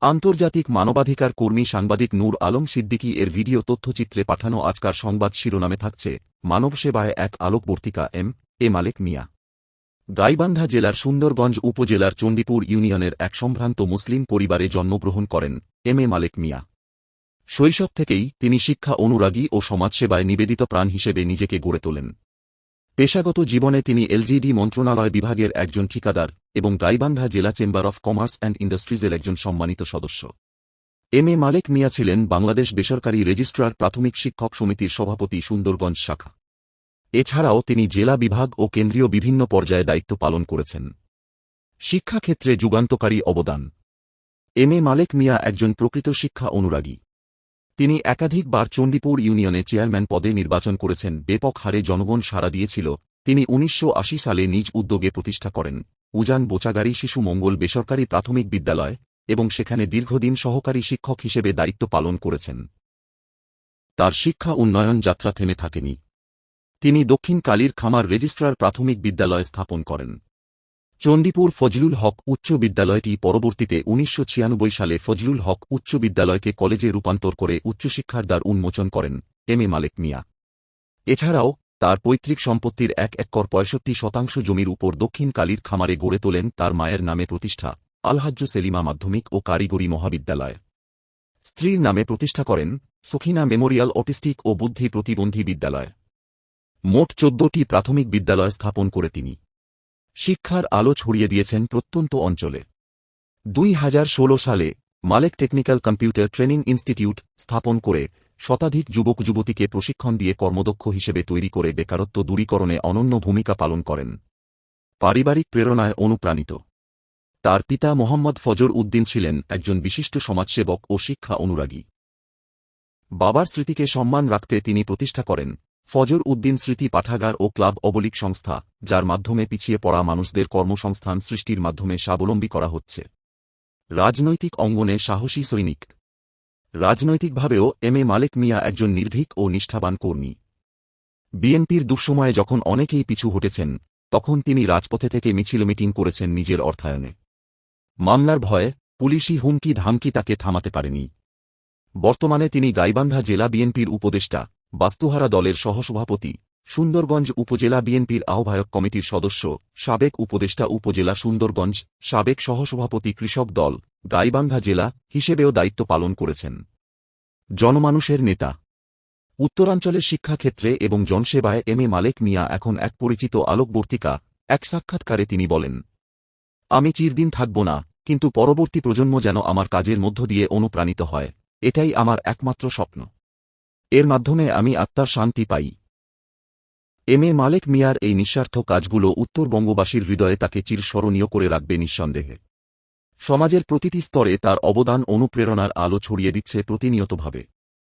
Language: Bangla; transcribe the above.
আন্তর্জাতিক মানবাধিকার কর্মী সাংবাদিক নূর আলম সিদ্দিকী এর ভিডিও তথ্যচিত্রে পাঠানো আজকার সংবাদ শিরোনামে থাকছে মানবসেবায় এক আলোকবর্তিকা এ মালেক মিয়া। গাইবান্ধা জেলার সুন্দরগঞ্জ উপজেলার চণ্ডীপুর ইউনিয়নের এক সম্ভ্রান্ত মুসলিম পরিবারে জন্মগ্রহণ করেন এ মালেক মিয়া। শৈশব থেকেই তিনি শিক্ষা অনুরাগী ও সমাজসেবায় নিবেদিত প্রাণ হিসেবে নিজেকে গড়ে তোলেন। পেশাগত জীবনে তিনি এলজিডি মন্ত্রণালয় বিভাগের একজন ঠিকাদার এবং গাইবান্ধা জেলা চেম্বার অফ কমার্স অ্যান্ড ইন্ডাস্ট্রিজের একজন সম্মানিত সদস্য। এ মালেক মিয়া ছিলেন বাংলাদেশ বেসরকারি রেজিস্ট্রার প্রাথমিক শিক্ষক সমিতির সভাপতি সুন্দরগঞ্জ শাখা। এছাড়াও তিনি জেলা বিভাগ ও কেন্দ্রীয় বিভিন্ন পর্যায়ে দায়িত্ব পালন করেছেন। শিক্ষাক্ষেত্রে যুগান্তকারী অবদান। এ মালেক মিয়া একজন প্রকৃত শিক্ষা অনুরাগী। তিনি একাধিকবার চণ্ডীপুর ইউনিয়নে চেয়ারম্যান পদে নির্বাচন করেছেন। ব্যাপক হারে জনগণ সাড়া দিয়েছিল। তিনি ১৯৮০ সালে নিজ উদ্যোগে প্রতিষ্ঠা করেন উজান বোচাগাড়ি শিশু মঙ্গল বেসরকারি প্রাথমিক বিদ্যালয় এবং সেখানে দীর্ঘদিন সহকারী শিক্ষক হিসেবে দায়িত্ব পালন করেছেন। তার শিক্ষা উন্নয়ন যাত্রা থেমে থাকেনি। তিনি দক্ষিণ কালীর খামার রেজিস্ট্রার প্রাথমিক বিদ্যালয় স্থাপন করেন। চণ্ডীপুর ফজলুল হক উচ্চ বিদ্যালয়টি পরবর্তীতে ১৯৯৬ সালে ফজলুল হক উচ্চ বিদ্যালয়কে কলেজে রূপান্তর করে উচ্চশিক্ষার দ্বার উন্মোচন করেন এ মালেক মিয়া। এছাড়াও তার পৈতৃক সম্পত্তির ১ একর ৬৫% জমির উপর দক্ষিণ কালীর খামারে গড়ে তোলেন তার মায়ের নামে প্রতিষ্ঠা আলহাজ্জ সেলিমা মাধ্যমিক ও কারিগরি মহাবিদ্যালয়। স্ত্রীর নামে প্রতিষ্ঠা করেন সখিনা মেমোরিয়াল অটিস্টিক ও বুদ্ধি প্রতিবন্ধী বিদ্যালয়। মোট ১৪টি প্রাথমিক বিদ্যালয় স্থাপন করে তিনি শিক্ষার আলো ছড়িয়ে দিয়েছেন প্রত্যন্ত অঞ্চলে। ২০১৬ সালে মালেক টেকনিক্যাল কম্পিউটার ট্রেনিং ইনস্টিটিউট স্থাপন করে শতাধিক যুবক যুবতীকে প্রশিক্ষণ দিয়ে কর্মদক্ষ হিসেবে তৈরি করে বেকারত্ব দূরীকরণে অনন্য ভূমিকা পালন করেন। পারিবারিক প্রেরণায় অনুপ্রাণিত। তার পিতা মোহাম্মদ ফজর উদ্দিন ছিলেন একজন বিশিষ্ট সমাজসেবক ও শিক্ষা অনুরাগী। বাবার স্মৃতিকে সম্মান রাখতে তিনি প্রতিষ্ঠা করেন ফজর উদ্দিন স্মৃতি পাঠাগার ও ক্লাব অবলিক সংস্থা, যার মাধ্যমে পিছিয়ে পড়া মানুষদের কর্মসংস্থান সৃষ্টির মাধ্যমে স্বাবলম্বী করা হচ্ছে। রাজনৈতিক অঙ্গনে সাহসী সৈনিক। রাজনৈতিকভাবেও এ মালেক মিয়া একজন নির্ভীক ও নিষ্ঠাবান কর্মী। বিএনপির দুঃসময়ে যখন অনেকেই পিছু হটেছেন, তখন তিনি রাজপথে থেকে মিছিল মিটিং করেছেন নিজের অর্থায়নে। মামলার ভয়ে, পুলিশি হুমকি ধামকি তাকে থামাতে পারেনি। বর্তমানে তিনি গাইবান্ধা জেলা বিএনপির উপদেষ্টা, বাস্তুহারা দলের সহসভাপতি, সুন্দরগঞ্জ উপজেলা বিএনপির আহ্বায়ক কমিটির সদস্য, সাবেক উপদেষ্টা উপজেলা সুন্দরগঞ্জ, সাবেক সহসভাপতি কৃষক দল, গাইবান্ধা জেলা হিসেবেও দায়িত্ব পালন করেছেন। জনমানুষের নেতা। উত্তরাঞ্চলের শিক্ষাক্ষেত্রে এবং জনসেবায় এ মালেক মিয়া এখন এক পরিচিত আলোকবর্তিকা। এক সাক্ষাৎকারে তিনি বলেন, আমি চিরদিন থাকব না, কিন্তু পরবর্তী প্রজন্ম যেন আমার কাজের মধ্য দিয়ে অনুপ্রাণিত হয়, এটাই আমার একমাত্র স্বপ্ন। এর মাধ্যমে আমি আত্মার শান্তি পাই। এ মালেক মিয়ার এই নিঃস্বার্থ কাজগুলো উত্তরবঙ্গবাসীর হৃদয়ে তাকে চিরস্মরণীয় করে রাখবে নিঃসন্দেহে। সমাজের প্রতিটি স্তরে তার অবদান অনুপ্রেরণার আলো ছড়িয়ে দিচ্ছে প্রতিনিয়তভাবে।